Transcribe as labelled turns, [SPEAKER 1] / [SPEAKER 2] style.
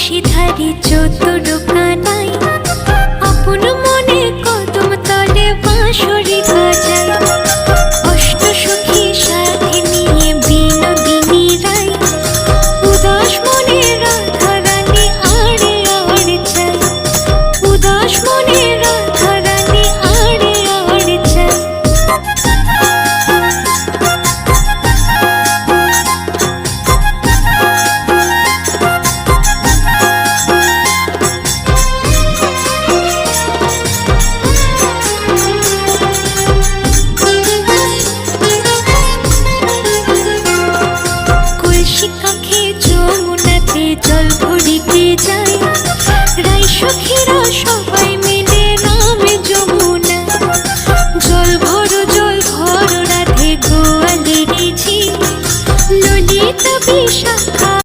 [SPEAKER 1] বাঁশিধারী চতুর কানাই আপন মনে কদম তলে বাঁশরি বাজায়। অষ্ট সখী সাথে নিয়ে বিনোদিনী রায় উদাস মনে রাধা রানী আড়ে আড়ে যায়। উদাস মনে রাধা রানী আড়ে আড়ে যায়। যমুনাতে জল ভরিতে যায় রাই সখীরা সব